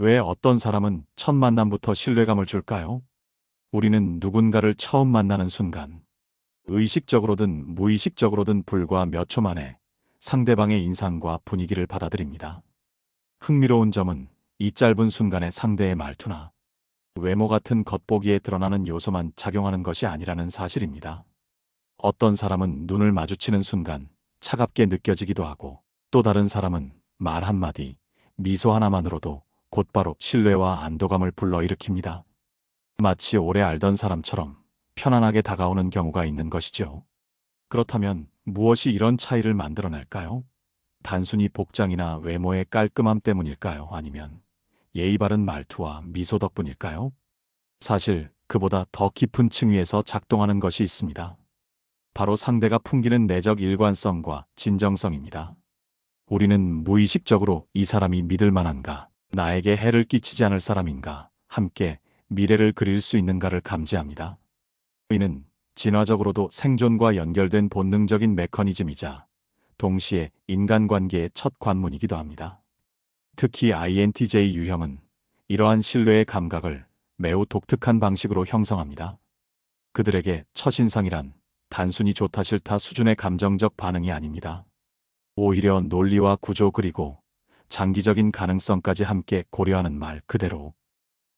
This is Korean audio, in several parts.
왜 어떤 사람은 첫 만남부터 신뢰감을 줄까요? 우리는 누군가를 처음 만나는 순간, 의식적으로든 무의식적으로든 불과 몇 초 만에 상대방의 인상과 분위기를 받아들입니다. 흥미로운 점은 이 짧은 순간의 상대의 말투나 외모 같은 겉보기에 드러나는 요소만 작용하는 것이 아니라는 사실입니다. 어떤 사람은 눈을 마주치는 순간 차갑게 느껴지기도 하고, 또 다른 사람은 말 한마디, 미소 하나만으로도 곧바로 신뢰와 안도감을 불러일으킵니다. 마치 오래 알던 사람처럼 편안하게 다가오는 경우가 있는 것이죠. 그렇다면 무엇이 이런 차이를 만들어낼까요? 단순히 복장이나 외모의 깔끔함 때문일까요? 아니면 예의 바른 말투와 미소 덕분일까요? 사실 그보다 더 깊은 층위에서 작동하는 것이 있습니다. 바로 상대가 풍기는 내적 일관성과 진정성입니다. 우리는 무의식적으로 이 사람이 믿을 만한가, 나에게 해를 끼치지 않을 사람인가, 함께 미래를 그릴 수 있는가를 감지합니다. 이는 진화적으로도 생존과 연결된 본능적인 메커니즘이자 동시에 인간관계의 첫 관문이기도 합니다. 특히 INTJ 유형은 이러한 신뢰의 감각을 매우 독특한 방식으로 형성합니다. 그들에게 첫인상이란 단순히 좋다 싫다 수준의 감정적 반응이 아닙니다. 오히려 논리와 구조 그리고 장기적인 가능성까지 함께 고려하는 말 그대로,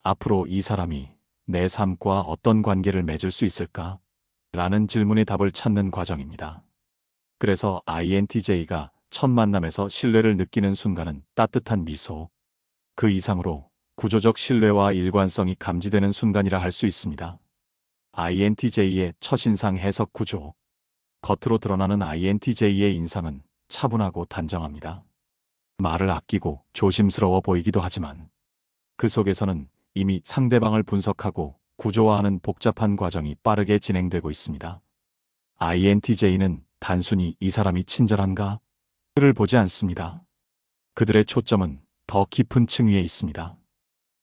앞으로 이 사람이 내 삶과 어떤 관계를 맺을 수 있을까? 라는 질문의 답을 찾는 과정입니다. 그래서 INTJ가 첫 만남에서 신뢰를 느끼는 순간은 따뜻한 미소, 그 이상으로 구조적 신뢰와 일관성이 감지되는 순간이라 할 수 있습니다. INTJ의 첫인상 해석 구조. 겉으로 드러나는 INTJ의 인상은 차분하고 단정합니다. 말을 아끼고 조심스러워 보이기도 하지만 그 속에서는 이미 상대방을 분석하고 구조화하는 복잡한 과정이 빠르게 진행되고 있습니다. INTJ는 단순히 이 사람이 친절한가? 를 보지 않습니다. 그들의 초점은 더 깊은 층위에 있습니다.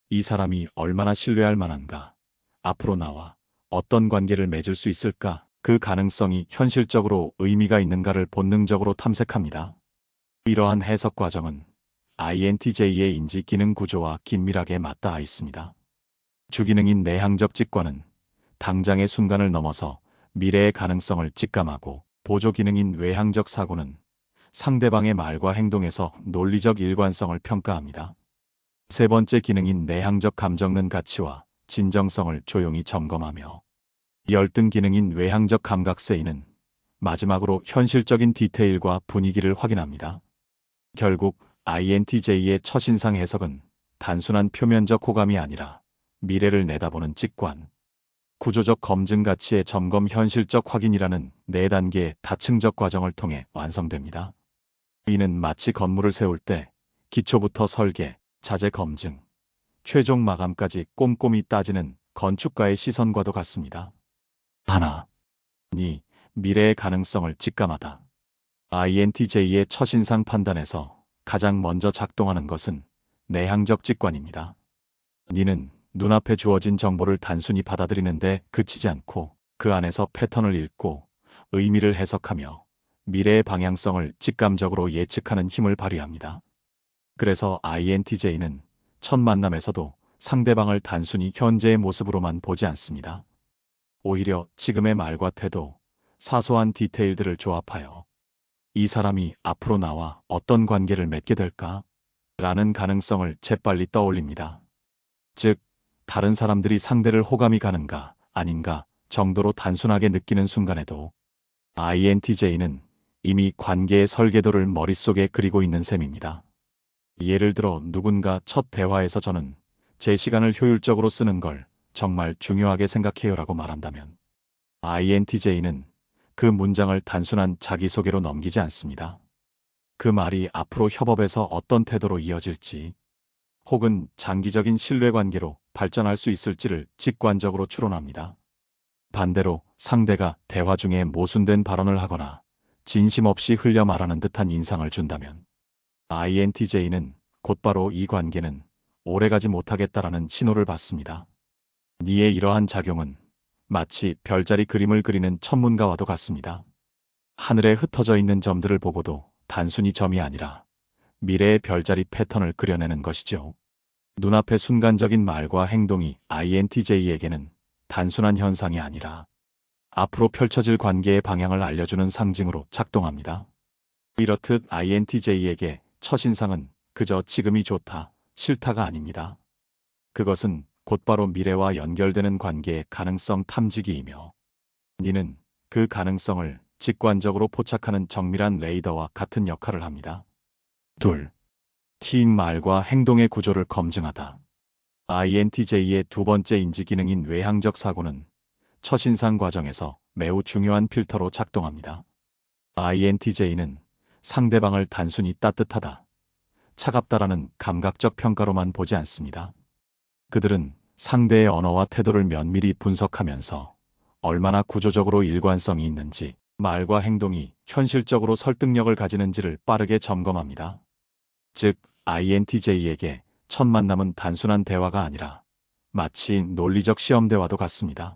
이 사람이 얼마나 신뢰할 만한가? 앞으로 나와 어떤 관계를 맺을 수 있을까? 그 가능성이 현실적으로 의미가 있는가를 본능적으로 탐색합니다. 이러한 해석 과정은 INTJ의 인지 기능 구조와 긴밀하게 맞닿아 있습니다. 주기능인 내향적 직관은 당장의 순간을 넘어서 미래의 가능성을 직감하고, 보조 기능인 외향적 사고는 상대방의 말과 행동에서 논리적 일관성을 평가합니다. 세 번째 기능인 내향적 감정는 가치와 진정성을 조용히 점검하며, 열등 기능인 외향적 감각세이는 마지막으로 현실적인 디테일과 분위기를 확인합니다. 결국 INTJ의 첫인상 해석은 단순한 표면적 호감이 아니라 미래를 내다보는 직관, 구조적 검증 가치의 점검, 현실적 확인이라는 네 단계의 다층적 과정을 통해 완성됩니다. 이는 마치 건물을 세울 때 기초부터 설계, 자재 검증, 최종 마감까지 꼼꼼히 따지는 건축가의 시선과도 같습니다. 하나, 이 미래의 가능성을 직감하다. INTJ의 첫인상 판단에서 가장 먼저 작동하는 것은 내향적 직관입니다. 니는 눈앞에 주어진 정보를 단순히 받아들이는데 그치지 않고 그 안에서 패턴을 읽고 의미를 해석하며 미래의 방향성을 직감적으로 예측하는 힘을 발휘합니다. 그래서 INTJ는 첫 만남에서도 상대방을 단순히 현재의 모습으로만 보지 않습니다. 오히려 지금의 말과 태도, 사소한 디테일들을 조합하여 이 사람이 앞으로 나와 어떤 관계를 맺게 될까? 라는 가능성을 재빨리 떠올립니다. 즉, 다른 사람들이 상대를 호감이 가는가, 아닌가 정도로 단순하게 느끼는 순간에도 INTJ는 이미 관계의 설계도를 머릿속에 그리고 있는 셈입니다. 예를 들어 누군가 첫 대화에서 저는 제 시간을 효율적으로 쓰는 걸 정말 중요하게 생각해요라고 말한다면, INTJ는 그 문장을 단순한 자기소개로 넘기지 않습니다. 그 말이 앞으로 협업에서 어떤 태도로 이어질지, 혹은 장기적인 신뢰관계로 발전할 수 있을지를 직관적으로 추론합니다. 반대로 상대가 대화 중에 모순된 발언을 하거나 진심 없이 흘려 말하는 듯한 인상을 준다면, INTJ는 곧바로 이 관계는 오래가지 못하겠다라는 신호를 받습니다. 니의 이러한 작용은 마치 별자리 그림을 그리는 천문가와도 같습니다. 하늘에 흩어져 있는 점들을 보고도 단순히 점이 아니라 미래의 별자리 패턴을 그려내는 것이죠. 눈앞의 순간적인 말과 행동이 INTJ에게는 단순한 현상이 아니라 앞으로 펼쳐질 관계의 방향을 알려주는 상징으로 작동합니다. 이렇듯 INTJ에게 첫인상은 그저 지금이 좋다, 싫다가 아닙니다. 그것은 곧바로 미래와 연결되는 관계의 가능성 탐지기이며 이는 그 가능성을 직관적으로 포착하는 정밀한 레이더와 같은 역할을 합니다. 둘, T인 말과 행동의 구조를 검증하다. INTJ의 두 번째 인지 기능인 외향적 사고는 첫인상 과정에서 매우 중요한 필터로 작동합니다. INTJ는 상대방을 단순히 따뜻하다, 차갑다라는 감각적 평가로만 보지 않습니다. 그들은 상대의 언어와 태도를 면밀히 분석하면서 얼마나 구조적으로 일관성이 있는지, 말과 행동이 현실적으로 설득력을 가지는지를 빠르게 점검합니다. 즉, INTJ에게 첫 만남은 단순한 대화가 아니라 마치 논리적 시험 대화도 같습니다.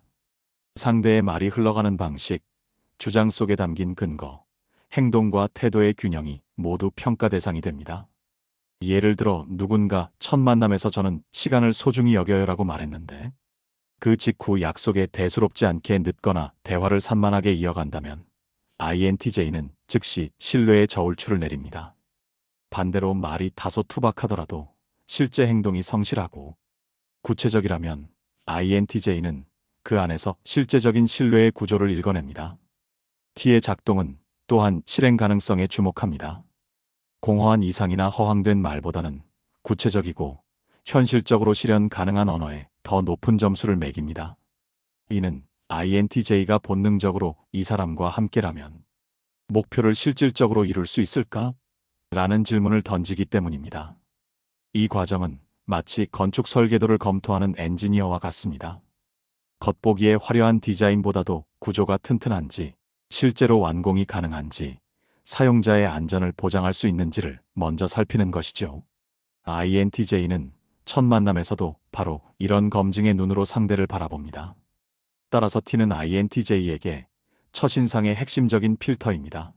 상대의 말이 흘러가는 방식, 주장 속에 담긴 근거, 행동과 태도의 균형이 모두 평가 대상이 됩니다. 예를 들어 누군가 첫 만남에서 저는 시간을 소중히 여겨요라고 말했는데 그 직후 약속에 대수롭지 않게 늦거나 대화를 산만하게 이어간다면 INTJ는 즉시 신뢰의 저울추를 내립니다. 반대로 말이 다소 투박하더라도 실제 행동이 성실하고 구체적이라면 INTJ는 그 안에서 실제적인 신뢰의 구조를 읽어냅니다. T의 작동은 또한 실행 가능성에 주목합니다. 공허한 이상이나 허황된 말보다는 구체적이고 현실적으로 실현 가능한 언어에 더 높은 점수를 매깁니다. 이는 INTJ가 본능적으로 이 사람과 함께라면 목표를 실질적으로 이룰 수 있을까? 라는 질문을 던지기 때문입니다. 이 과정은 마치 건축 설계도를 검토하는 엔지니어와 같습니다. 겉보기에 화려한 디자인보다도 구조가 튼튼한지, 실제로 완공이 가능한지, 사용자의 안전을 보장할 수 있는지를 먼저 살피는 것이죠. INTJ는 첫 만남에서도 바로 이런 검증의 눈으로 상대를 바라봅니다. 따라서 T는 INTJ에게 첫인상의 핵심적인 필터입니다.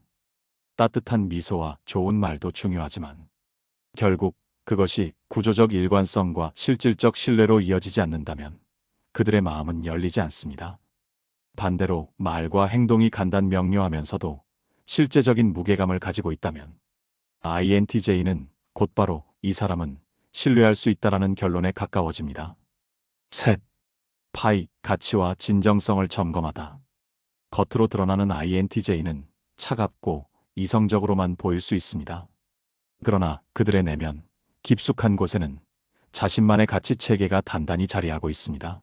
따뜻한 미소와 좋은 말도 중요하지만 결국 그것이 구조적 일관성과 실질적 신뢰로 이어지지 않는다면 그들의 마음은 열리지 않습니다. 반대로 말과 행동이 간단 명료하면서도 실제적인 무게감을 가지고 있다면 INTJ는 곧바로 이 사람은 신뢰할 수 있다라는 결론에 가까워집니다. 셋, 파이, 가치와 진정성을 점검하다. 겉으로 드러나는 INTJ는 차갑고 이성적으로만 보일 수 있습니다. 그러나 그들의 내면, 깊숙한 곳에는 자신만의 가치 체계가 단단히 자리하고 있습니다.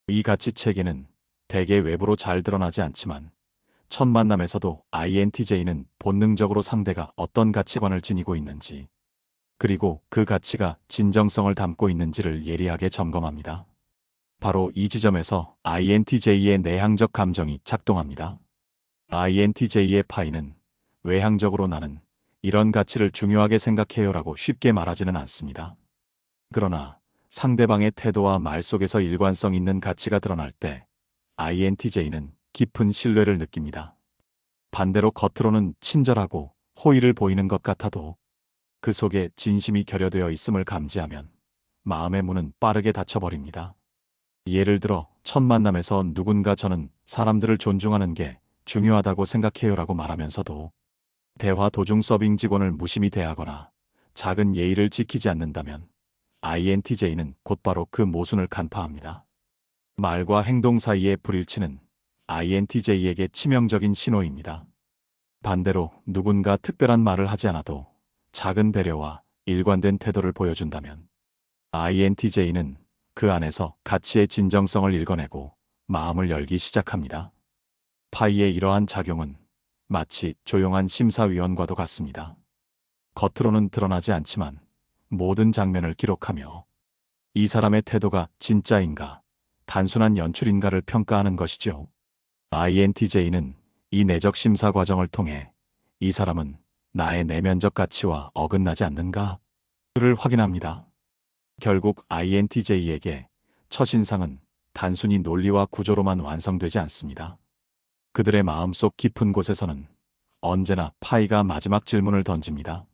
이 가치 체계는 대개 외부로 잘 드러나지 않지만 첫 만남에서도 INTJ는 본능적으로 상대가 어떤 가치관을 지니고 있는지, 그리고 그 가치가 진정성을 담고 있는지를 예리하게 점검합니다. 바로 이 지점에서 INTJ의 내향적 감정이 작동합니다. INTJ의 파이는 외향적으로 나는 이런 가치를 중요하게 생각해요라고 쉽게 말하지는 않습니다. 그러나 상대방의 태도와 말 속에서 일관성 있는 가치가 드러날 때 INTJ는 깊은 신뢰를 느낍니다. 반대로 겉으로는 친절하고 호의를 보이는 것 같아도 그 속에 진심이 결여되어 있음을 감지하면 마음의 문은 빠르게 닫혀버립니다. 예를 들어 첫 만남에서 누군가 저는 사람들을 존중하는 게 중요하다고 생각해요라고 말하면서도 대화 도중 서빙 직원을 무심히 대하거나 작은 예의를 지키지 않는다면 INTJ는 곧바로 그 모순을 간파합니다. 말과 행동 사이의 불일치는 INTJ에게 치명적인 신호입니다. 반대로 누군가 특별한 말을 하지 않아도 작은 배려와 일관된 태도를 보여준다면 INTJ는 그 안에서 가치의 진정성을 읽어내고 마음을 열기 시작합니다. 파이의 이러한 작용은 마치 조용한 심사위원과도 같습니다. 겉으로는 드러나지 않지만 모든 장면을 기록하며 이 사람의 태도가 진짜인가, 단순한 연출인가를 평가하는 것이죠. INTJ는 이 내적 심사 과정을 통해 이 사람은 나의 내면적 가치와 어긋나지 않는가를 확인합니다. 결국 INTJ에게 첫인상은 단순히 논리와 구조로만 완성되지 않습니다. 그들의 마음속 깊은 곳에서는 언제나 파이가 마지막 질문을 던집니다.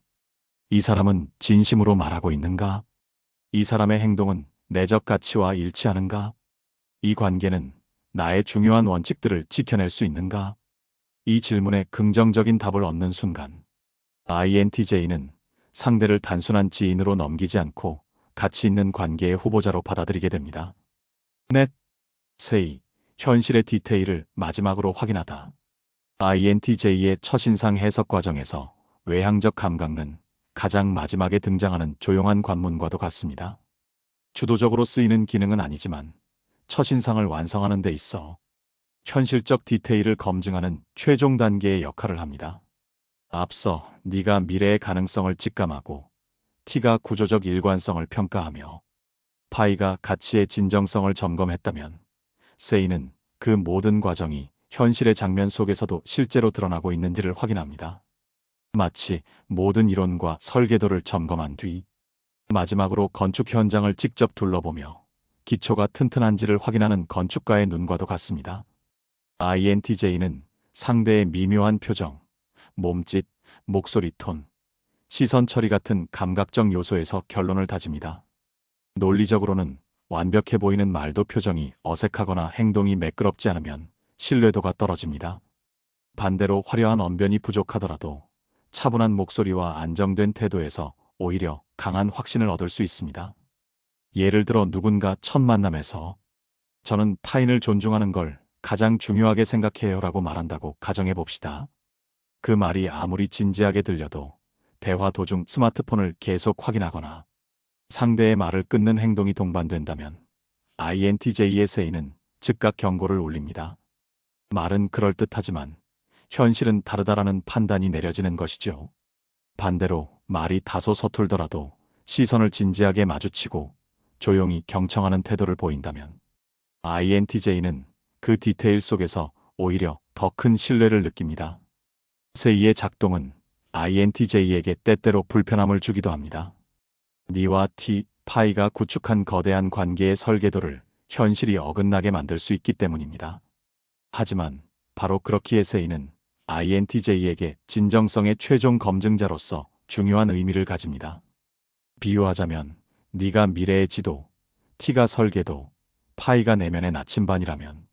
이 사람은 진심으로 말하고 있는가? 이 사람의 행동은 내적 가치와 일치하는가? 이 관계는 나의 중요한 원칙들을 지켜낼 수 있는가? 이 질문에 긍정적인 답을 얻는 순간 INTJ는 상대를 단순한 지인으로 넘기지 않고 가치 있는 관계의 후보자로 받아들이게 됩니다. 넷, 세이, 현실의 디테일을 마지막으로 확인하다. INTJ의 첫인상 해석 과정에서 외향적 감각은 가장 마지막에 등장하는 조용한 관문과도 같습니다. 주도적으로 쓰이는 기능은 아니지만 첫인상을 완성하는 데 있어 현실적 디테일을 검증하는 최종 단계의 역할을 합니다. 앞서 네가 미래의 가능성을 직감하고 T가 구조적 일관성을 평가하며 파이가 가치의 진정성을 점검했다면 세이는 그 모든 과정이 현실의 장면 속에서도 실제로 드러나고 있는지를 확인합니다. 마치 모든 이론과 설계도를 점검한 뒤 마지막으로 건축 현장을 직접 둘러보며 기초가 튼튼한지를 확인하는 건축가의 눈과도 같습니다. INTJ는 상대의 미묘한 표정, 몸짓, 목소리 톤, 시선 처리 같은 감각적 요소에서 결론을 다집니다. 논리적으로는 완벽해 보이는 말도 표정이 어색하거나 행동이 매끄럽지 않으면 신뢰도가 떨어집니다. 반대로 화려한 언변이 부족하더라도 차분한 목소리와 안정된 태도에서 오히려 강한 확신을 얻을 수 있습니다. 예를 들어 누군가 첫 만남에서 저는 타인을 존중하는 걸 가장 중요하게 생각해요 라고 말한다고 가정해 봅시다. 그 말이 아무리 진지하게 들려도 대화 도중 스마트폰을 계속 확인하거나 상대의 말을 끊는 행동이 동반된다면 INTJ의 세이는 즉각 경고를 울립니다. 말은 그럴듯하지만 현실은 다르다라는 판단이 내려지는 것이죠. 반대로 말이 다소 서툴더라도 시선을 진지하게 마주치고 조용히 경청하는 태도를 보인다면 INTJ는 그 디테일 속에서 오히려 더 큰 신뢰를 느낍니다. 세이의 작동은 INTJ에게 때때로 불편함을 주기도 합니다. 니와 T, 파이가 구축한 거대한 관계의 설계도를 현실이 어긋나게 만들 수 있기 때문입니다. 하지만 바로 그렇기에 세이는 INTJ에게 진정성의 최종 검증자로서 중요한 의미를 가집니다. 비유하자면 네가 미래의 지도, T가 설계도, 파이가 내면의 나침반이라면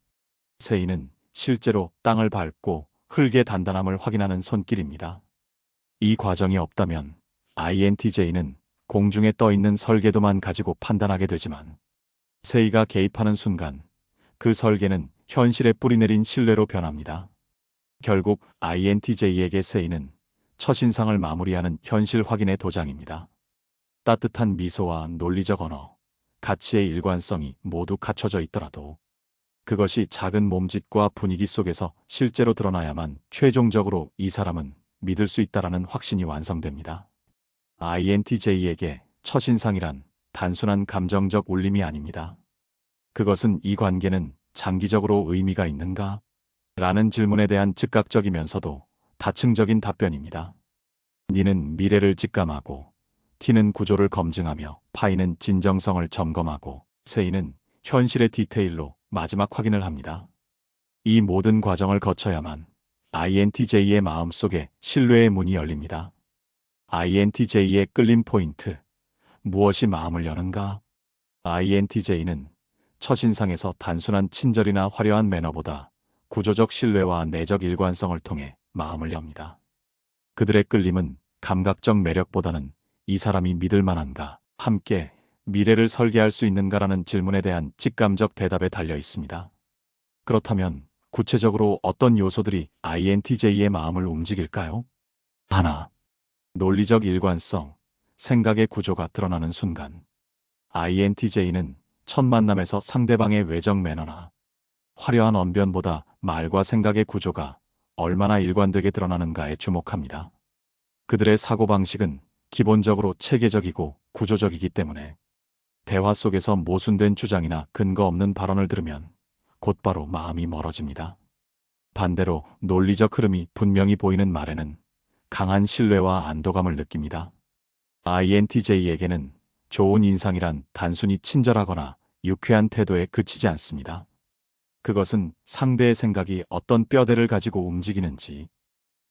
세이는 실제로 땅을 밟고 흙의 단단함을 확인하는 손길입니다. 이 과정이 없다면 INTJ는 공중에 떠 있는 설계도만 가지고 판단하게 되지만 세이가 개입하는 순간 그 설계는 현실에 뿌리내린 신뢰로 변합니다. 결국 INTJ에게 세이는 첫인상을 마무리하는 현실 확인의 도장입니다. 따뜻한 미소와 논리적 언어, 가치의 일관성이 모두 갖춰져 있더라도 그것이 작은 몸짓과 분위기 속에서 실제로 드러나야만 최종적으로 이 사람은 믿을 수 있다라는 확신이 완성됩니다. INTJ에게 첫인상이란 단순한 감정적 울림이 아닙니다. 그것은 이 관계는 장기적으로 의미가 있는가? 라는 질문에 대한 즉각적이면서도 다층적인 답변입니다. 니는 미래를 직감하고, T는 구조를 검증하며, 파이는 진정성을 점검하고, 세이는 현실의 디테일로 마지막 확인을 합니다. 이 모든 과정을 거쳐야만 INTJ의 마음속에 신뢰의 문이 열립니다. INTJ의 끌림 포인트, 무엇이 마음을 여는가? INTJ는 첫인상에서 단순한 친절이나 화려한 매너보다 구조적 신뢰와 내적 일관성을 통해 마음을 엽니다. 그들의 끌림은 감각적 매력보다는 이 사람이 믿을 만한가, 함께 미래를 설계할 수 있는가라는 질문에 대한 직감적 대답에 달려 있습니다. 그렇다면 구체적으로 어떤 요소들이 INTJ의 마음을 움직일까요? 하나, 논리적 일관성, 생각의 구조가 드러나는 순간 INTJ는 첫 만남에서 상대방의 외적 매너나 화려한 언변보다 말과 생각의 구조가 얼마나 일관되게 드러나는가에 주목합니다. 그들의 사고방식은 기본적으로 체계적이고 구조적이기 때문에 대화 속에서 모순된 주장이나 근거 없는 발언을 들으면 곧바로 마음이 멀어집니다. 반대로 논리적 흐름이 분명히 보이는 말에는 강한 신뢰와 안도감을 느낍니다. INTJ에게는 좋은 인상이란 단순히 친절하거나 유쾌한 태도에 그치지 않습니다. 그것은 상대의 생각이 어떤 뼈대를 가지고 움직이는지,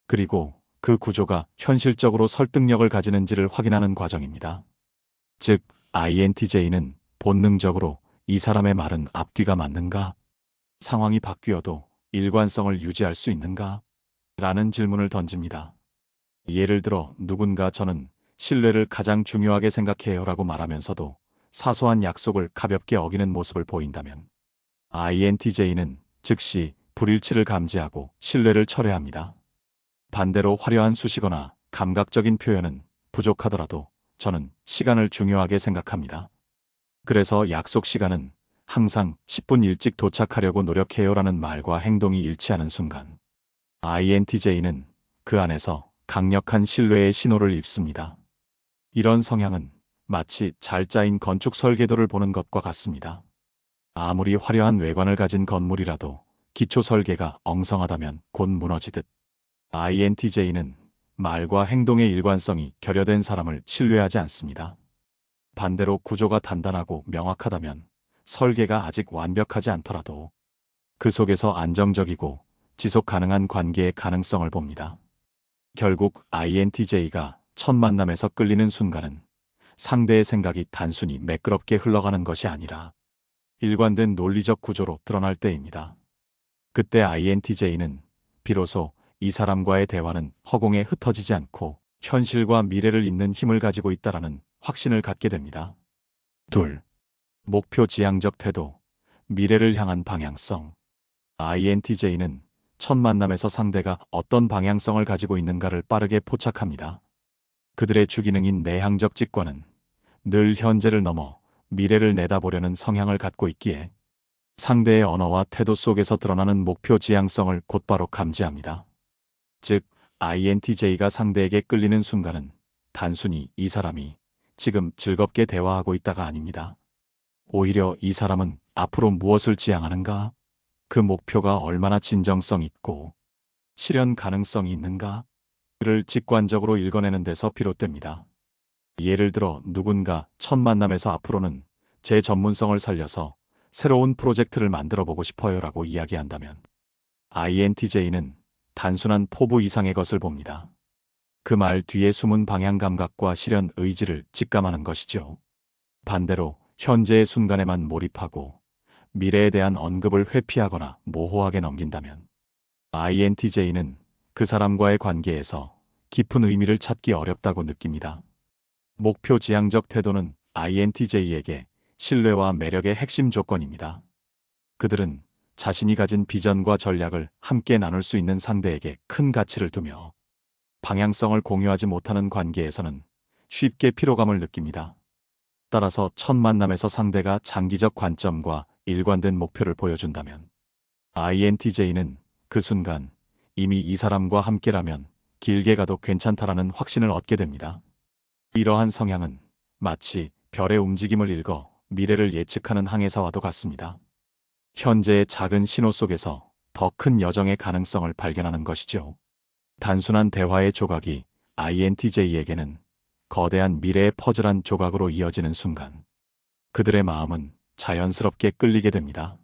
그리고 그 구조가 현실적으로 설득력을 가지는지를 확인하는 과정입니다. 즉, INTJ는 본능적으로 이 사람의 말은 앞뒤가 맞는가? 상황이 바뀌어도 일관성을 유지할 수 있는가? 라는 질문을 던집니다. 예를 들어 누군가 저는 신뢰를 가장 중요하게 생각해요 라고 말하면서도 사소한 약속을 가볍게 어기는 모습을 보인다면 INTJ는 즉시 불일치를 감지하고 신뢰를 철회합니다. 반대로 화려한 수식어나 감각적인 표현은 부족하더라도 저는 시간을 중요하게 생각합니다. 그래서 약속 시간은 항상 10분 일찍 도착하려고 노력해요라는 말과 행동이 일치하는 순간 INTJ는 그 안에서 강력한 신뢰의 신호를 입습니다. 이런 성향은 마치 잘 짜인 건축 설계도를 보는 것과 같습니다. 아무리 화려한 외관을 가진 건물이라도 기초 설계가 엉성하다면 곧 무너지듯 INTJ는 말과 행동의 일관성이 결여된 사람을 신뢰하지 않습니다. 반대로 구조가 단단하고 명확하다면 설계가 아직 완벽하지 않더라도 그 속에서 안정적이고 지속 가능한 관계의 가능성을 봅니다. 결국 INTJ가 첫 만남에서 끌리는 순간은 상대의 생각이 단순히 매끄럽게 흘러가는 것이 아니라 일관된 논리적 구조로 드러날 때입니다. 그때 INTJ는 비로소 이 사람과의 대화는 허공에 흩어지지 않고 현실과 미래를 잇는 힘을 가지고 있다라는 확신을 갖게 됩니다. 둘, 목표 지향적 태도, 미래를 향한 방향성. INTJ는 첫 만남에서 상대가 어떤 방향성을 가지고 있는가를 빠르게 포착합니다. 그들의 주기능인 내향적 직관은 늘 현재를 넘어 미래를 내다보려는 성향을 갖고 있기에 상대의 언어와 태도 속에서 드러나는 목표 지향성을 곧바로 감지합니다. 즉, INTJ가 상대에게 끌리는 순간은 단순히 이 사람이 지금 즐겁게 대화하고 있다가 아닙니다. 오히려 이 사람은 앞으로 무엇을 지향하는가? 그 목표가 얼마나 진정성 있고 실현 가능성이 있는가? 를 직관적으로 읽어내는 데서 비롯됩니다. 예를 들어 누군가 첫 만남에서 앞으로는 제 전문성을 살려서 새로운 프로젝트를 만들어 보고 싶어요 라고 이야기한다면 INTJ는 단순한 포부 이상의 것을 봅니다. 그 말 뒤에 숨은 방향 감각과 실현 의지를 직감하는 것이죠. 반대로 현재의 순간에만 몰입하고 미래에 대한 언급을 회피하거나 모호하게 넘긴다면 INTJ는 그 사람과의 관계에서 깊은 의미를 찾기 어렵다고 느낍니다. 목표 지향적 태도는 INTJ에게 신뢰와 매력의 핵심 조건입니다. 그들은 자신이 가진 비전과 전략을 함께 나눌 수 있는 상대에게 큰 가치를 두며 방향성을 공유하지 못하는 관계에서는 쉽게 피로감을 느낍니다. 따라서 첫 만남에서 상대가 장기적 관점과 일관된 목표를 보여준다면 INTJ는 그 순간 이미 이 사람과 함께라면 길게 가도 괜찮다라는 확신을 얻게 됩니다. 이러한 성향은 마치 별의 움직임을 읽어 미래를 예측하는 항해사와도 같습니다. 현재의 작은 신호 속에서 더 큰 여정의 가능성을 발견하는 것이죠. 단순한 대화의 조각이 INTJ에게는 거대한 미래의 퍼즐한 조각으로 이어지는 순간 그들의 마음은 자연스럽게 끌리게 됩니다.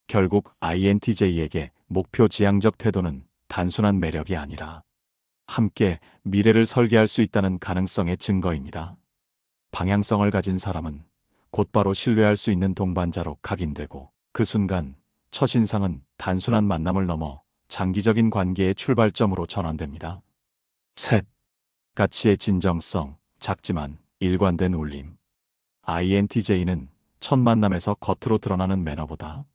결국 INTJ에게 목표 지향적 태도는 단순한 매력이 아니라 함께 미래를 설계할 수 있다는 가능성의 증거입니다. 방향성을 가진 사람은 곧바로 신뢰할 수 있는 동반자로 각인되고 그 순간 첫인상은 단순한 만남을 넘어 장기적인 관계의 출발점으로 전환됩니다. 셋, 가치의 진정성, 작지만 일관된 울림. INTJ는 첫 만남에서 겉으로 드러나는 매너보다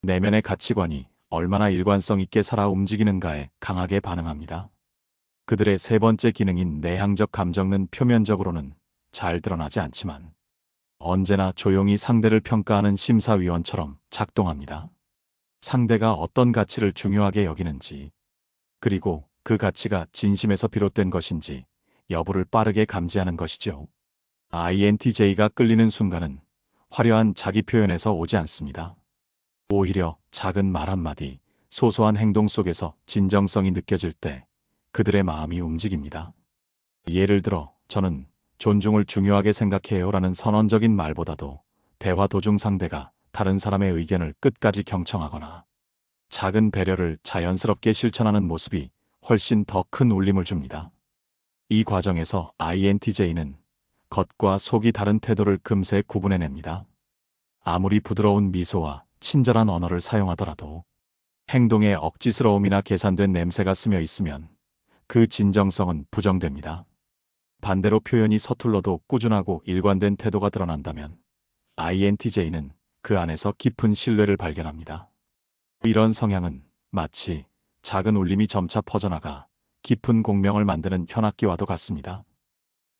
내면의 가치관이 얼마나 일관성 있게 살아 움직이는가에 강하게 반응합니다. 그들의 세 번째 기능인 내향적 감정은 표면적으로는 잘 드러나지 않지만 언제나 조용히 상대를 평가하는 심사위원처럼 작동합니다. 상대가 어떤 가치를 중요하게 여기는지, 그리고 그 가치가 진심에서 비롯된 것인지 여부를 빠르게 감지하는 것이죠. INTJ가 끌리는 순간은 화려한 자기 표현에서 오지 않습니다. 오히려 작은 말 한마디, 소소한 행동 속에서 진정성이 느껴질 때 그들의 마음이 움직입니다. 예를 들어 저는 존중을 중요하게 생각해요 라는 선언적인 말보다도 대화 도중 상대가 다른 사람의 의견을 끝까지 경청하거나 작은 배려를 자연스럽게 실천하는 모습이 훨씬 더 큰 울림을 줍니다. 이 과정에서 INTJ는 겉과 속이 다른 태도를 금세 구분해냅니다. 아무리 부드러운 미소와 친절한 언어를 사용하더라도 행동에 억지스러움이나 계산된 냄새가 스며 있으면 그 진정성은 부정됩니다. 반대로 표현이 서툴러도 꾸준하고 일관된 태도가 드러난다면 INTJ는 그 안에서 깊은 신뢰를 발견합니다. 이런 성향은 마치 작은 울림이 점차 퍼져나가 깊은 공명을 만드는 현악기와도 같습니다.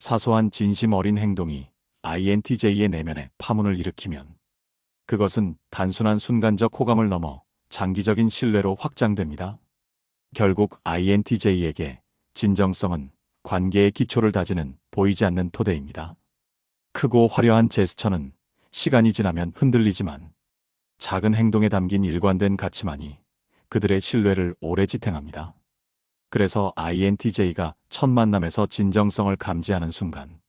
사소한 진심 어린 행동이 INTJ의 내면에 파문을 일으키면 그것은 단순한 순간적 호감을 넘어 장기적인 신뢰로 확장됩니다. 결국 INTJ에게 진정성은 관계의 기초를 다지는 보이지 않는 토대입니다. 크고 화려한 제스처는 시간이 지나면 흔들리지만 작은 행동에 담긴 일관된 가치만이 그들의 신뢰를 오래 지탱합니다. 그래서 INTJ가 첫 만남에서 진정성을 감지하는 순간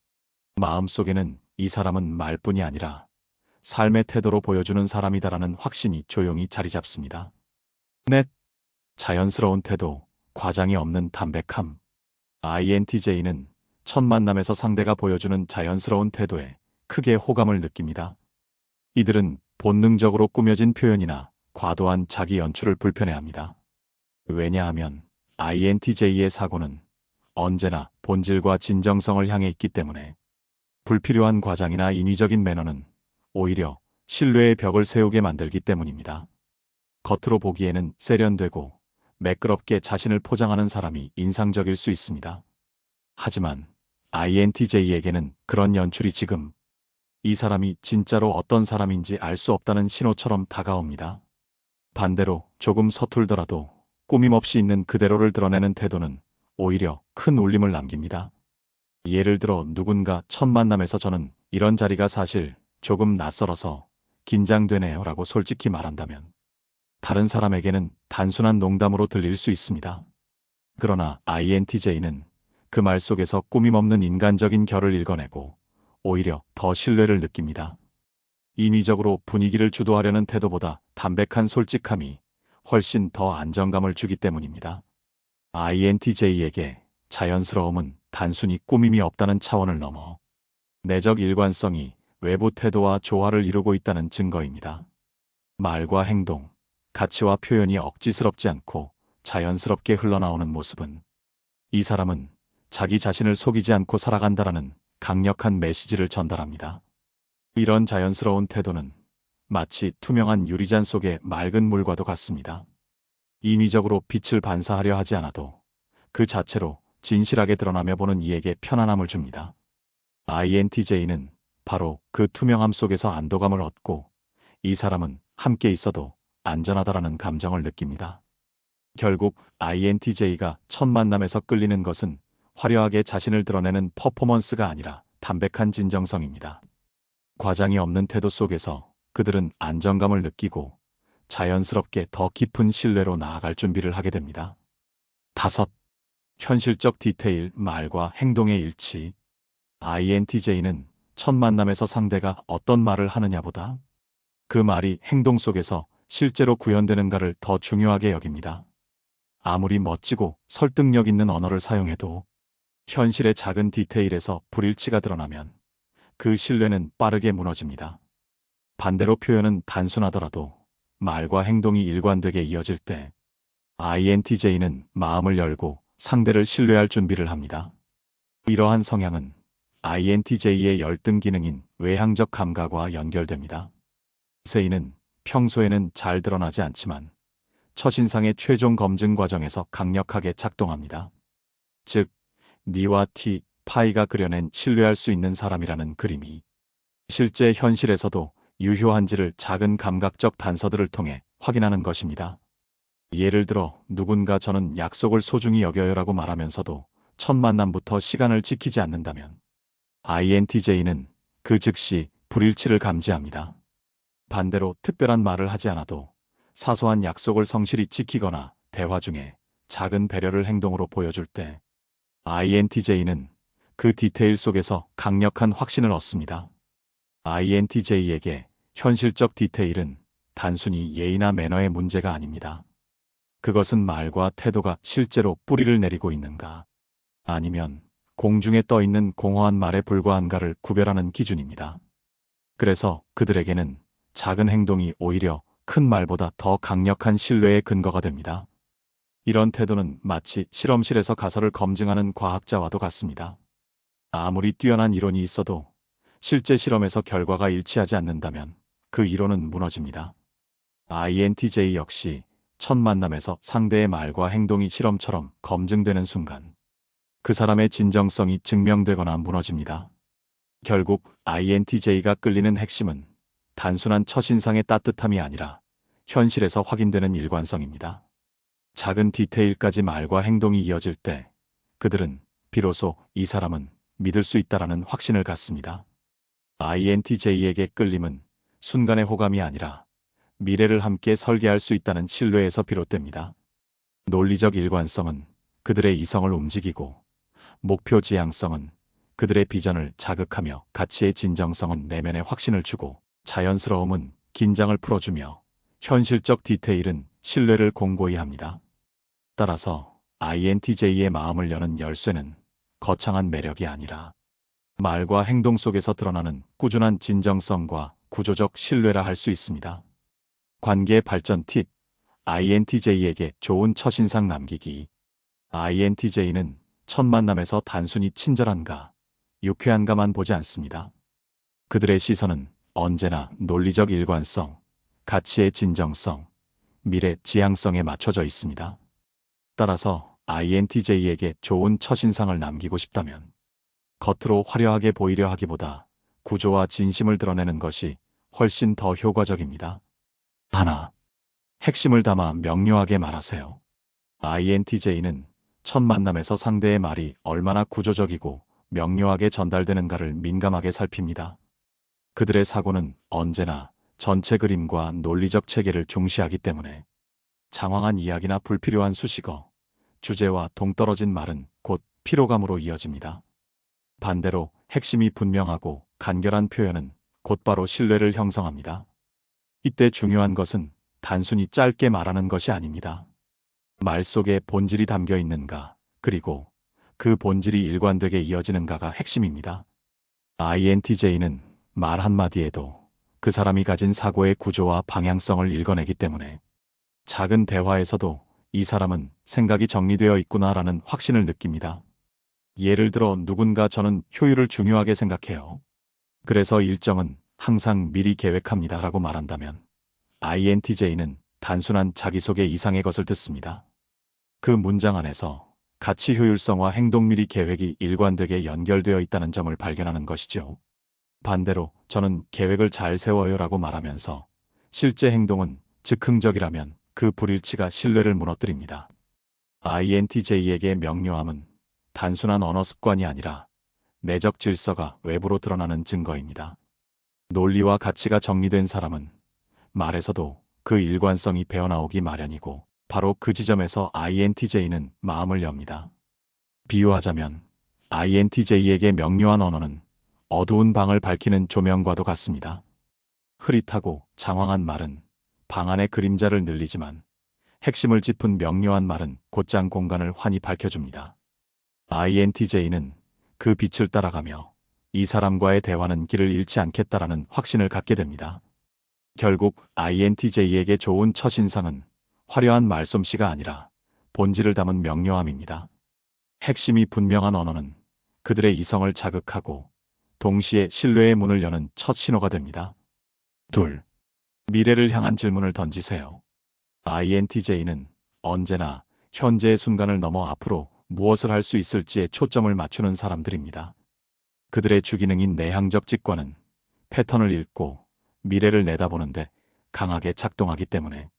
마음속에는 이 사람은 말뿐이 아니라 삶의 태도로 보여주는 사람이다라는 확신이 조용히 자리 잡습니다. 넷. 자연스러운 태도, 과장이 없는 담백함. INTJ는 첫 만남에서 상대가 보여주는 자연스러운 태도에 크게 호감을 느낍니다. 이들은 본능적으로 꾸며진 표현이나 과도한 자기 연출을 불편해합니다. 왜냐하면 INTJ의 사고는 언제나 본질과 진정성을 향해 있기 때문에 불필요한 과장이나 인위적인 매너는 오히려 신뢰의 벽을 세우게 만들기 때문입니다. 겉으로 보기에는 세련되고 매끄럽게 자신을 포장하는 사람이 인상적일 수 있습니다. 하지만 INTJ에게는 그런 연출이 지금 이 사람이 진짜로 어떤 사람인지 알 수 없다는 신호처럼 다가옵니다. 반대로 조금 서툴더라도 꾸밈없이 있는 그대로를 드러내는 태도는 오히려 큰 울림을 남깁니다. 예를 들어 누군가 첫 만남에서 저는 이런 자리가 사실 조금 낯설어서 긴장되네요 라고 솔직히 말한다면 다른 사람에게는 단순한 농담으로 들릴 수 있습니다. 그러나 INTJ는 그 말 속에서 꾸밈없는 인간적인 결을 읽어내고 오히려 더 신뢰를 느낍니다. 인위적으로 분위기를 주도하려는 태도보다 담백한 솔직함이 훨씬 더 안정감을 주기 때문입니다. INTJ에게 자연스러움은 단순히 꾸밈이 없다는 차원을 넘어 내적 일관성이 외부 태도와 조화를 이루고 있다는 증거입니다. 말과 행동, 가치와 표현이 억지스럽지 않고 자연스럽게 흘러나오는 모습은 이 사람은 자기 자신을 속이지 않고 살아간다라는 강력한 메시지를 전달합니다. 이런 자연스러운 태도는 마치 투명한 유리잔 속의 맑은 물과도 같습니다. 인위적으로 빛을 반사하려 하지 않아도 그 자체로 진실하게 드러나며 보는 이에게 편안함을 줍니다. INTJ는 바로 그 투명함 속에서 안도감을 얻고 이 사람은 함께 있어도 안전하다라는 감정을 느낍니다. 결국 INTJ가 첫 만남에서 끌리는 것은 화려하게 자신을 드러내는 퍼포먼스가 아니라 담백한 진정성입니다. 과장이 없는 태도 속에서 그들은 안정감을 느끼고 자연스럽게 더 깊은 신뢰로 나아갈 준비를 하게 됩니다. 5. 현실적 디테일, 말과 행동의 일치. INTJ는 첫 만남에서 상대가 어떤 말을 하느냐보다 그 말이 행동 속에서 실제로 구현되는가를 더 중요하게 여깁니다. 아무리 멋지고 설득력 있는 언어를 사용해도 현실의 작은 디테일에서 불일치가 드러나면 그 신뢰는 빠르게 무너집니다. 반대로 표현은 단순하더라도 말과 행동이 일관되게 이어질 때 INTJ는 마음을 열고 상대를 신뢰할 준비를 합니다. 이러한 성향은 INTJ의 열등 기능인 외향적 감각과 연결됩니다. 세이는 평소에는 잘 드러나지 않지만 첫인상의 최종 검증 과정에서 강력하게 작동합니다. 즉, 니와 티, 파이가 그려낸 신뢰할 수 있는 사람이라는 그림이 실제 현실에서도 유효한지를 작은 감각적 단서들을 통해 확인하는 것입니다. 예를 들어 누군가 저는 약속을 소중히 여겨요라고 말하면서도 첫 만남부터 시간을 지키지 않는다면 INTJ는 그 즉시 불일치를 감지합니다. 반대로 특별한 말을 하지 않아도 사소한 약속을 성실히 지키거나 대화 중에 작은 배려를 행동으로 보여줄 때 INTJ는 그 디테일 속에서 강력한 확신을 얻습니다. INTJ에게 현실적 디테일은 단순히 예의나 매너의 문제가 아닙니다. 그것은 말과 태도가 실제로 뿌리를 내리고 있는가, 아니면 공중에 떠 있는 공허한 말에 불과한가를 구별하는 기준입니다. 그래서 그들에게는 작은 행동이 오히려 큰 말보다 더 강력한 신뢰의 근거가 됩니다. 이런 태도는 마치 실험실에서 가설을 검증하는 과학자와도 같습니다. 아무리 뛰어난 이론이 있어도 실제 실험에서 결과가 일치하지 않는다면 그 이론은 무너집니다. INTJ 역시 첫 만남에서 상대의 말과 행동이 실험처럼 검증되는 순간 그 사람의 진정성이 증명되거나 무너집니다. 결국 INTJ가 끌리는 핵심은 단순한 첫인상의 따뜻함이 아니라 현실에서 확인되는 일관성입니다. 작은 디테일까지 말과 행동이 이어질 때 그들은 비로소 이 사람은 믿을 수 있다라는 확신을 갖습니다. INTJ에게 끌림은 순간의 호감이 아니라 미래를 함께 설계할 수 있다는 신뢰에서 비롯됩니다. 논리적 일관성은 그들의 이성을 움직이고 목표 지향성은 그들의 비전을 자극하며 가치의 진정성은 내면의 확신을 주고 자연스러움은 긴장을 풀어주며 현실적 디테일은 신뢰를 공고히 합니다. 따라서 INTJ의 마음을 여는 열쇠는 거창한 매력이 아니라 말과 행동 속에서 드러나는 꾸준한 진정성과 구조적 신뢰라 할 수 있습니다. 관계 발전 팁, INTJ에게 좋은 첫인상 남기기. INTJ는 첫 만남에서 단순히 친절한가, 유쾌한가만 보지 않습니다. 그들의 시선은 언제나 논리적 일관성, 가치의 진정성, 미래 지향성에 맞춰져 있습니다. 따라서 INTJ에게 좋은 첫인상을 남기고 싶다면 겉으로 화려하게 보이려 하기보다 구조와 진심을 드러내는 것이 훨씬 더 효과적입니다. 하나, 핵심을 담아 명료하게 말하세요. INTJ는 첫 만남에서 상대의 말이 얼마나 구조적이고 명료하게 전달되는가를 민감하게 살핍니다. 그들의 사고는 언제나 전체 그림과 논리적 체계를 중시하기 때문에 장황한 이야기나 불필요한 수식어, 주제와 동떨어진 말은 곧 피로감으로 이어집니다. 반대로 핵심이 분명하고 간결한 표현은 곧바로 신뢰를 형성합니다. 이때 중요한 것은 단순히 짧게 말하는 것이 아닙니다. 말 속에 본질이 담겨 있는가, 그리고 그 본질이 일관되게 이어지는가가 핵심입니다. INTJ는 말 한마디에도 그 사람이 가진 사고의 구조와 방향성을 읽어내기 때문에 작은 대화에서도 이 사람은 생각이 정리되어 있구나라는 확신을 느낍니다. 예를 들어 누군가 저는 효율을 중요하게 생각해요. 그래서 일정은 항상 미리 계획합니다라고 말한다면 INTJ는 단순한 자기소개 이상의 것을 듣습니다. 그 문장 안에서 가치 효율성과 행동 미리 계획이 일관되게 연결되어 있다는 점을 발견하는 것이죠. 반대로 저는 계획을 잘 세워요라고 말하면서 실제 행동은 즉흥적이라면 그 불일치가 신뢰를 무너뜨립니다. INTJ에게 명료함은 단순한 언어 습관이 아니라 내적 질서가 외부로 드러나는 증거입니다. 논리와 가치가 정리된 사람은 말에서도 그 일관성이 배어나오기 마련이고 바로 그 지점에서 INTJ는 마음을 엽니다. 비유하자면 INTJ에게 명료한 언어는 어두운 방을 밝히는 조명과도 같습니다. 흐릿하고 장황한 말은 방 안의 그림자를 늘리지만 핵심을 짚은 명료한 말은 곧장 공간을 환히 밝혀줍니다. INTJ는 그 빛을 따라가며 이 사람과의 대화는 길을 잃지 않겠다라는 확신을 갖게 됩니다. 결국 INTJ에게 좋은 첫인상은 화려한 말솜씨가 아니라 본질을 담은 명료함입니다. 핵심이 분명한 언어는 그들의 이성을 자극하고 동시에 신뢰의 문을 여는 첫 신호가 됩니다. 둘, 미래를 향한 질문을 던지세요. INTJ는 언제나 현재의 순간을 넘어 앞으로 무엇을 할 수 있을지에 초점을 맞추는 사람들입니다. 그들의 주기능인 내향적 직관은 패턴을 읽고 미래를 내다보는데 강하게 작동하기 때문에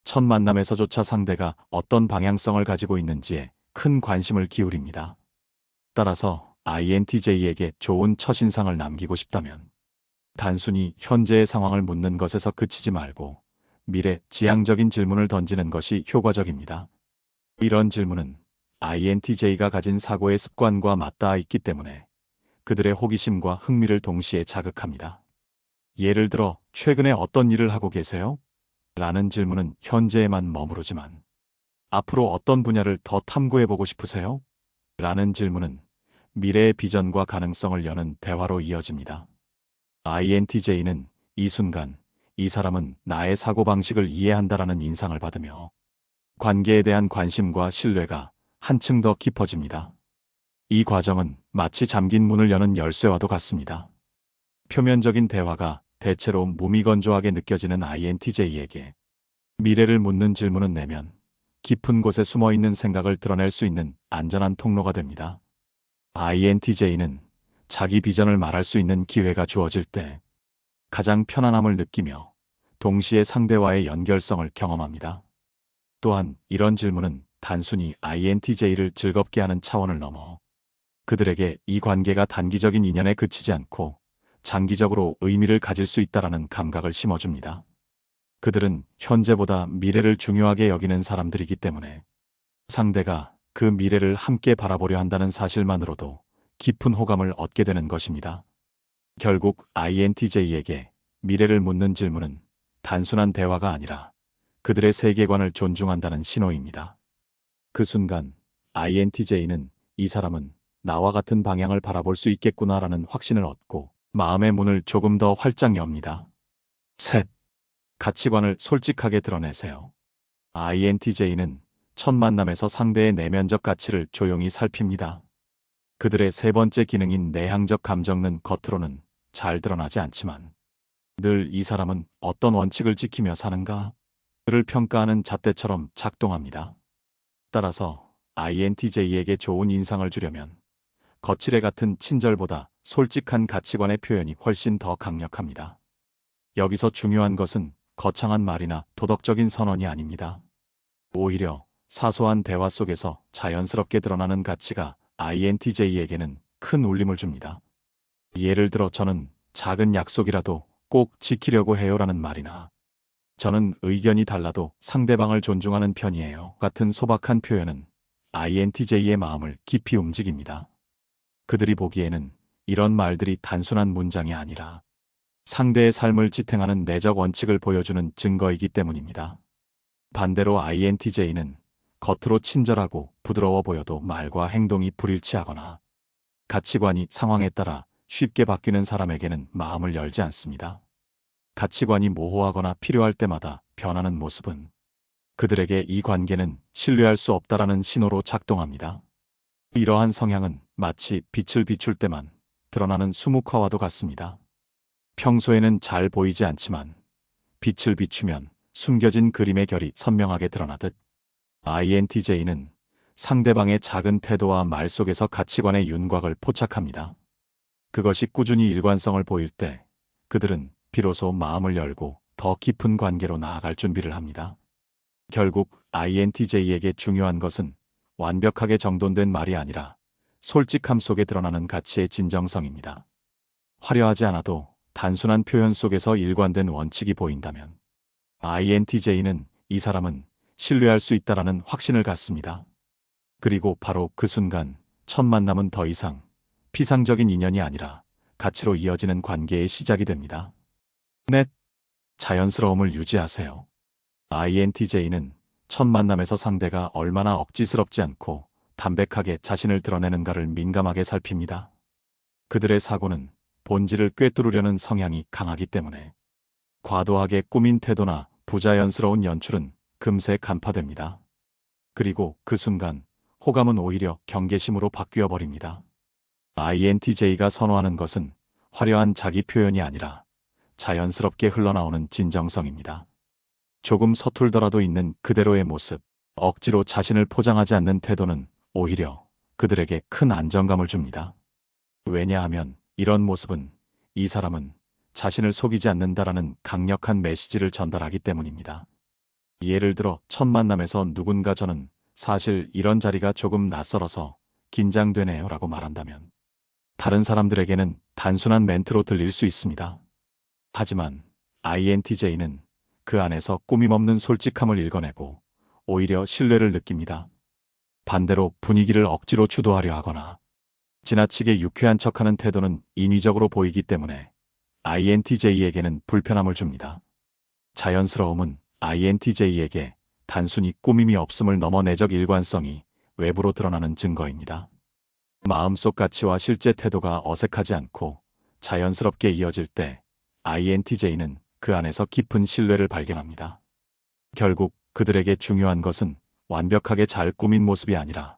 첫 만남에서조차 상대가 어떤 방향성을 가지고 있는지에 큰 관심을 기울입니다. 따라서 INTJ에게 좋은 첫인상을 남기고 싶다면 단순히 현재의 상황을 묻는 것에서 그치지 말고 미래 지향적인 질문을 던지는 것이 효과적입니다. 이런 질문은 INTJ가 가진 사고의 습관과 맞닿아 있기 때문에 그들의 호기심과 흥미를 동시에 자극합니다. 예를 들어 최근에 어떤 일을 하고 계세요? 라는 질문은 현재에만 머무르지만 앞으로 어떤 분야를 더 탐구해보고 싶으세요? 라는 질문은 미래의 비전과 가능성을 여는 대화로 이어집니다. INTJ는 이 순간 이 사람은 나의 사고방식을 이해한다라는 인상을 받으며 관계에 대한 관심과 신뢰가 한층 더 깊어집니다. 이 과정은 마치 잠긴 문을 여는 열쇠와도 같습니다. 표면적인 대화가 대체로 무미건조하게 느껴지는 INTJ에게 미래를 묻는 질문은 내면 깊은 곳에 숨어있는 생각을 드러낼 수 있는 안전한 통로가 됩니다. INTJ는 자기 비전을 말할 수 있는 기회가 주어질 때 가장 편안함을 느끼며 동시에 상대와의 연결성을 경험합니다. 또한 이런 질문은 단순히 INTJ를 즐겁게 하는 차원을 넘어 그들에게 이 관계가 단기적인 인연에 그치지 않고 장기적으로 의미를 가질 수 있다라는 감각을 심어줍니다. 그들은 현재보다 미래를 중요하게 여기는 사람들이기 때문에 상대가 그 미래를 함께 바라보려 한다는 사실만으로도 깊은 호감을 얻게 되는 것입니다. 결국 INTJ에게 미래를 묻는 질문은 단순한 대화가 아니라 그들의 세계관을 존중한다는 신호입니다. 그 순간 INTJ는 이 사람은 나와 같은 방향을 바라볼 수 있겠구나라는 확신을 얻고 마음의 문을 조금 더 활짝 엽니다. 셋. 가치관을 솔직하게 드러내세요. INTJ는 첫 만남에서 상대의 내면적 가치를 조용히 살핍니다. 그들의 세 번째 기능인 내향적 감정은 겉으로는 잘 드러나지 않지만 늘 이 사람은 어떤 원칙을 지키며 사는가? 그를 평가하는 잣대처럼 작동합니다. 따라서 INTJ에게 좋은 인상을 주려면 거칠애 같은 친절보다 솔직한 가치관의 표현이 훨씬 더 강력합니다. 여기서 중요한 것은 거창한 말이나 도덕적인 선언이 아닙니다. 오히려 사소한 대화 속에서 자연스럽게 드러나는 가치가 INTJ에게는 큰 울림을 줍니다. 예를 들어 저는 작은 약속이라도 꼭 지키려고 해요라는 말이나 저는 의견이 달라도 상대방을 존중하는 편이에요 같은 소박한 표현은 INTJ의 마음을 깊이 움직입니다. 그들이 보기에는 이런 말들이 단순한 문장이 아니라 상대의 삶을 지탱하는 내적 원칙을 보여주는 증거이기 때문입니다. 반대로 INTJ는 겉으로 친절하고 부드러워 보여도 말과 행동이 불일치하거나 가치관이 상황에 따라 쉽게 바뀌는 사람에게는 마음을 열지 않습니다. 가치관이 모호하거나 필요할 때마다 변하는 모습은 그들에게 이 관계는 신뢰할 수 없다라는 신호로 작동합니다. 이러한 성향은 마치 빛을 비출 때만 드러나는 수묵화와도 같습니다. 평소에는 잘 보이지 않지만 빛을 비추면 숨겨진 그림의 결이 선명하게 드러나듯 INTJ는 상대방의 작은 태도와 말 속에서 가치관의 윤곽을 포착합니다. 그것이 꾸준히 일관성을 보일 때 그들은 비로소 마음을 열고 더 깊은 관계로 나아갈 준비를 합니다. 결국 INTJ에게 중요한 것은 완벽하게 정돈된 말이 아니라 솔직함 속에 드러나는 가치의 진정성입니다. 화려하지 않아도 단순한 표현 속에서 일관된 원칙이 보인다면 INTJ는 이 사람은 신뢰할 수 있다라는 확신을 갖습니다. 그리고 바로 그 순간 첫 만남은 더 이상 피상적인 인연이 아니라 가치로 이어지는 관계의 시작이 됩니다. 넷. 자연스러움을 유지하세요. INTJ는 첫 만남에서 상대가 얼마나 억지스럽지 않고 담백하게 자신을 드러내는가를 민감하게 살핍니다. 그들의 사고는 본질을 꿰뚫으려는 성향이 강하기 때문에 과도하게 꾸민 태도나 부자연스러운 연출은 금세 간파됩니다. 그리고 그 순간 호감은 오히려 경계심으로 바뀌어 버립니다. INTJ가 선호하는 것은 화려한 자기 표현이 아니라 자연스럽게 흘러나오는 진정성입니다. 조금 서툴더라도 있는 그대로의 모습, 억지로 자신을 포장하지 않는 태도는 오히려 그들에게 큰 안정감을 줍니다. 왜냐하면 이런 모습은 이 사람은 자신을 속이지 않는다라는 강력한 메시지를 전달하기 때문입니다. 예를 들어 첫 만남에서 누군가 저는 사실 이런 자리가 조금 낯설어서 긴장되네요 라고 말한다면 다른 사람들에게는 단순한 멘트로 들릴 수 있습니다. 하지만 INTJ는 그 안에서 꾸밈없는 솔직함을 읽어내고 오히려 신뢰를 느낍니다. 반대로 분위기를 억지로 주도하려 하거나 지나치게 유쾌한 척하는 태도는 인위적으로 보이기 때문에 INTJ에게는 불편함을 줍니다. 자연스러움은 INTJ에게 단순히 꾸밈이 없음을 넘어 내적 일관성이 외부로 드러나는 증거입니다. 마음속 가치와 실제 태도가 어색하지 않고 자연스럽게 이어질 때 INTJ는 그 안에서 깊은 신뢰를 발견합니다. 결국 그들에게 중요한 것은 완벽하게 잘 꾸민 모습이 아니라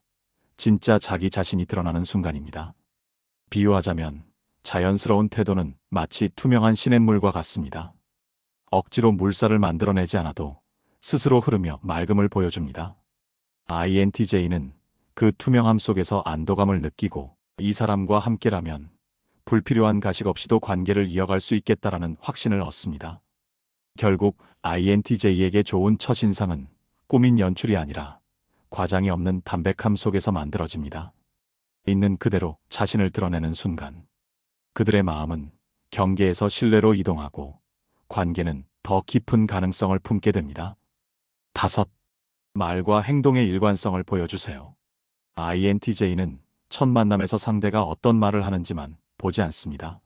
진짜 자기 자신이 드러나는 순간입니다. 비유하자면 자연스러운 태도는 마치 투명한 시냇물과 같습니다. 억지로 물살을 만들어내지 않아도 스스로 흐르며 맑음을 보여줍니다. INTJ는 그 투명함 속에서 안도감을 느끼고 이 사람과 함께라면 불필요한 가식 없이도 관계를 이어갈 수 있겠다라는 확신을 얻습니다. 결국 INTJ에게 좋은 첫인상은 꾸민 연출이 아니라 과장이 없는 담백함 속에서 만들어집니다. 있는 그대로 자신을 드러내는 순간 그들의 마음은 경계에서 신뢰로 이동하고 관계는 더 깊은 가능성을 품게 됩니다. 5. 말과 행동의 일관성을 보여주세요. INTJ는 첫 만남에서 상대가 어떤 말을 하는지만 보지 않습니다.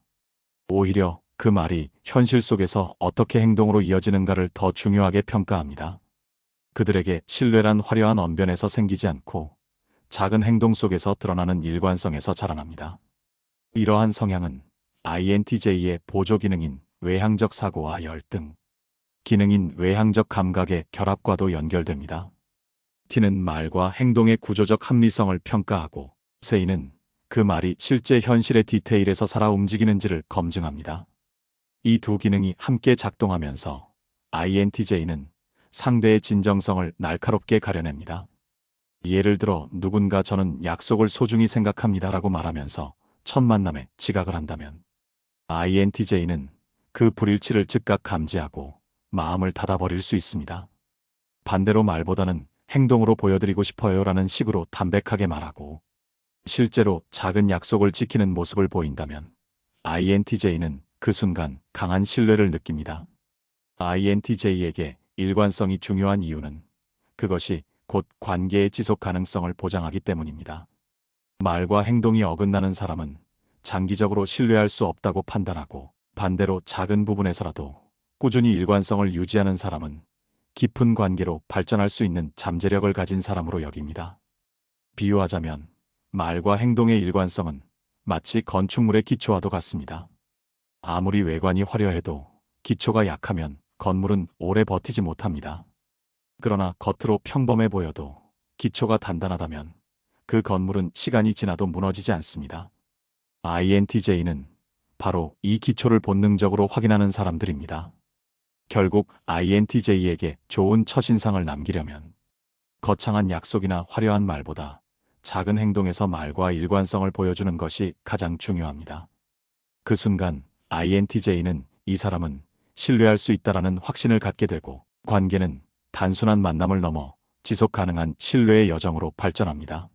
오히려 그 말이 현실 속에서 어떻게 행동으로 이어지는가를 더 중요하게 평가합니다. 그들에게 신뢰란 화려한 언변에서 생기지 않고 작은 행동 속에서 드러나는 일관성에서 자라납니다. 이러한 성향은 INTJ의 보조 기능인 외향적 사고와 열등, 기능인 외향적 감각의 결합과도 연결됩니다. T는 말과 행동의 구조적 합리성을 평가하고 C는 그 말이 실제 현실의 디테일에서 살아 움직이는지를 검증합니다. 이 두 기능이 함께 작동하면서 INTJ는 상대의 진정성을 날카롭게 가려냅니다. 예를 들어 누군가 저는 약속을 소중히 생각합니다라고 말하면서 첫 만남에 지각을 한다면 INTJ는 그 불일치를 즉각 감지하고 마음을 닫아버릴 수 있습니다. 반대로 말보다는 행동으로 보여드리고 싶어요라는 식으로 담백하게 말하고 실제로 작은 약속을 지키는 모습을 보인다면 INTJ는 그 순간 강한 신뢰를 느낍니다. INTJ에게 일관성이 중요한 이유는 그것이 곧 관계의 지속 가능성을 보장하기 때문입니다. 말과 행동이 어긋나는 사람은 장기적으로 신뢰할 수 없다고 판단하고 반대로 작은 부분에서라도 꾸준히 일관성을 유지하는 사람은 깊은 관계로 발전할 수 있는 잠재력을 가진 사람으로 여깁니다. 비유하자면 말과 행동의 일관성은 마치 건축물의 기초와도 같습니다. 아무리 외관이 화려해도 기초가 약하면 건물은 오래 버티지 못합니다. 그러나 겉으로 평범해 보여도 기초가 단단하다면 그 건물은 시간이 지나도 무너지지 않습니다. INTJ는 바로 이 기초를 본능적으로 확인하는 사람들입니다. 결국 INTJ에게 좋은 첫인상을 남기려면 거창한 약속이나 화려한 말보다 작은 행동에서 말과 일관성을 보여주는 것이 가장 중요합니다. 그 순간 INTJ는 이 사람은 신뢰할 수 있다라는 확신을 갖게 되고 관계는 단순한 만남을 넘어 지속 가능한 신뢰의 여정으로 발전합니다.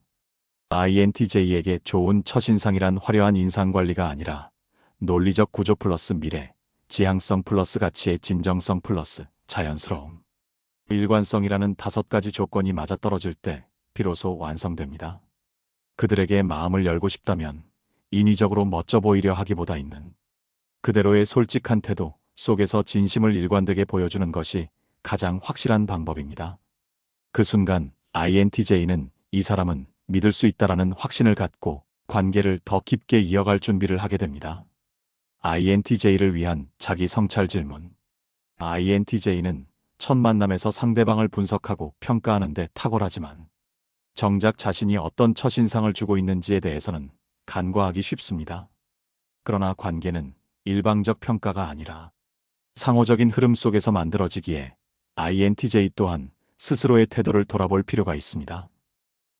INTJ에게 좋은 첫인상이란 화려한 인상관리가 아니라 논리적 구조 플러스 미래, 지향성 플러스 가치의 진정성 플러스 자연스러움, 일관성이라는 5가지 조건이 맞아떨어질 때 비로소 완성됩니다. 그들에게 마음을 열고 싶다면 인위적으로 멋져 보이려 하기보다 있는 그대로의 솔직한 태도 속에서 진심을 일관되게 보여주는 것이 가장 확실한 방법입니다. 그 순간 INTJ는 이 사람은 믿을 수 있다라는 확신을 갖고 관계를 더 깊게 이어갈 준비를 하게 됩니다. INTJ를 위한 자기 성찰 질문. INTJ는 첫 만남에서 상대방을 분석하고 평가하는 데 탁월하지만 정작 자신이 어떤 첫인상을 주고 있는지에 대해서는 간과하기 쉽습니다. 그러나 관계는 일방적 평가가 아니라 상호적인 흐름 속에서 만들어지기에 INTJ 또한 스스로의 태도를 돌아볼 필요가 있습니다.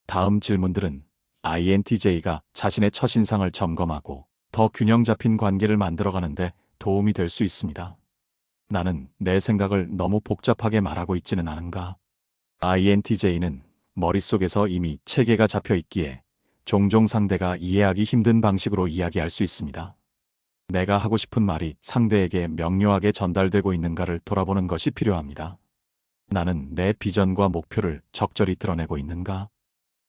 다음 질문들은 INTJ가 자신의 첫인상을 점검하고 더 균형 잡힌 관계를 만들어가는데 도움이 될 수 있습니다. 나는 내 생각을 너무 복잡하게 말하고 있지는 않은가? INTJ는 머릿속에서 이미 체계가 잡혀 있기에 종종 상대가 이해하기 힘든 방식으로 이야기할 수 있습니다. 내가 하고 싶은 말이 상대에게 명료하게 전달되고 있는가를 돌아보는 것이 필요합니다. 나는 내 비전과 목표를 적절히 드러내고 있는가?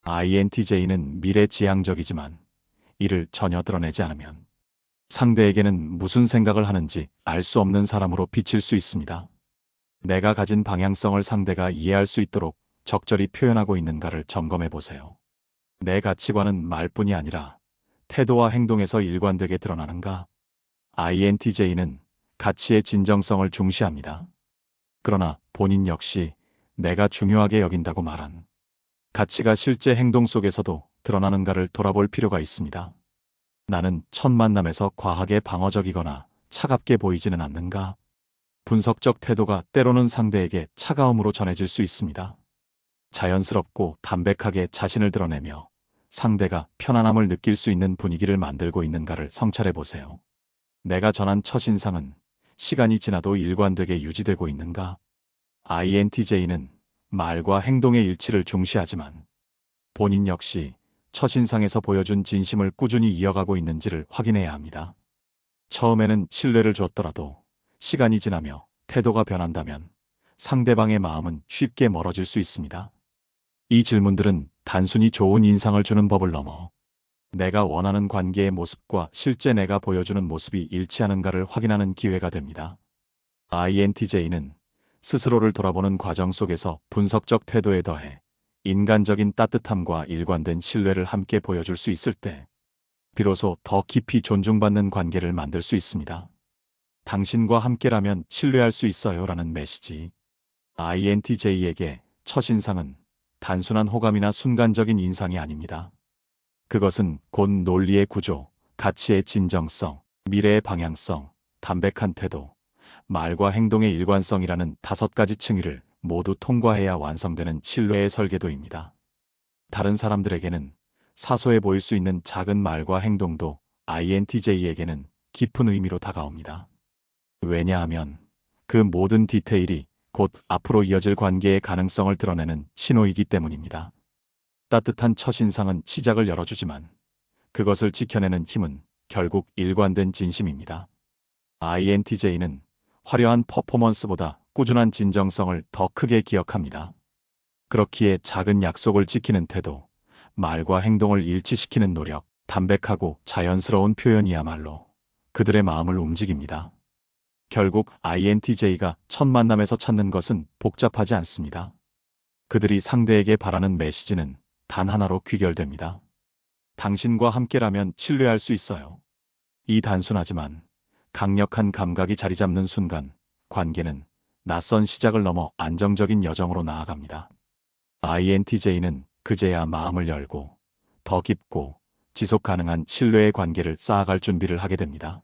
INTJ는 미래지향적이지만 이를 전혀 드러내지 않으면 상대에게는 무슨 생각을 하는지 알 수 없는 사람으로 비칠 수 있습니다. 내가 가진 방향성을 상대가 이해할 수 있도록 적절히 표현하고 있는가를 점검해 보세요. 내 가치관은 말뿐이 아니라 태도와 행동에서 일관되게 드러나는가? INTJ는 가치의 진정성을 중시합니다. 그러나 본인 역시 내가 중요하게 여긴다고 말한 가치가 실제 행동 속에서도 드러나는가를 돌아볼 필요가 있습니다. 나는 첫 만남에서 과하게 방어적이거나 차갑게 보이지는 않는가? 분석적 태도가 때로는 상대에게 차가움으로 전해질 수 있습니다. 자연스럽고 담백하게 자신을 드러내며 상대가 편안함을 느낄 수 있는 분위기를 만들고 있는가를 성찰해 보세요. 내가 전한 첫인상은 시간이 지나도 일관되게 유지되고 있는가? INTJ는 말과 행동의 일치를 중시하지만 본인 역시 첫인상에서 보여준 진심을 꾸준히 이어가고 있는지를 확인해야 합니다. 처음에는 신뢰를 줬더라도 시간이 지나며 태도가 변한다면 상대방의 마음은 쉽게 멀어질 수 있습니다. 이 질문들은 단순히 좋은 인상을 주는 법을 넘어 내가 원하는 관계의 모습과 실제 내가 보여주는 모습이 일치하는가를 확인하는 기회가 됩니다. INTJ는 스스로를 돌아보는 과정 속에서 분석적 태도에 더해 인간적인 따뜻함과 일관된 신뢰를 함께 보여줄 수 있을 때 비로소 더 깊이 존중받는 관계를 만들 수 있습니다. 당신과 함께라면 신뢰할 수 있어요 라는 메시지. INTJ에게 첫인상은 단순한 호감이나 순간적인 인상이 아닙니다. 그것은 곧 논리의 구조, 가치의 진정성, 미래의 방향성, 담백한 태도, 말과 행동의 일관성이라는 5가지 층위를 모두 통과해야 완성되는 신뢰의 설계도입니다. 다른 사람들에게는 사소해 보일 수 있는 작은 말과 행동도 INTJ에게는 깊은 의미로 다가옵니다. 왜냐하면 그 모든 디테일이 곧 앞으로 이어질 관계의 가능성을 드러내는 신호이기 때문입니다. 따뜻한 첫인상은 시작을 열어주지만 그것을 지켜내는 힘은 결국 일관된 진심입니다. INTJ는 화려한 퍼포먼스보다 꾸준한 진정성을 더 크게 기억합니다. 그렇기에 작은 약속을 지키는 태도, 말과 행동을 일치시키는 노력, 담백하고 자연스러운 표현이야말로 그들의 마음을 움직입니다. 결국 INTJ가 첫 만남에서 찾는 것은 복잡하지 않습니다. 그들이 상대에게 바라는 메시지는 단 하나로 귀결됩니다. 당신과 함께라면 신뢰할 수 있어요. 이 단순하지만 강력한 감각이 자리 잡는 순간 관계는 낯선 시작을 넘어 안정적인 여정으로 나아갑니다. INTJ는 그제야 마음을 열고 더 깊고 지속 가능한 신뢰의 관계를 쌓아갈 준비를 하게 됩니다.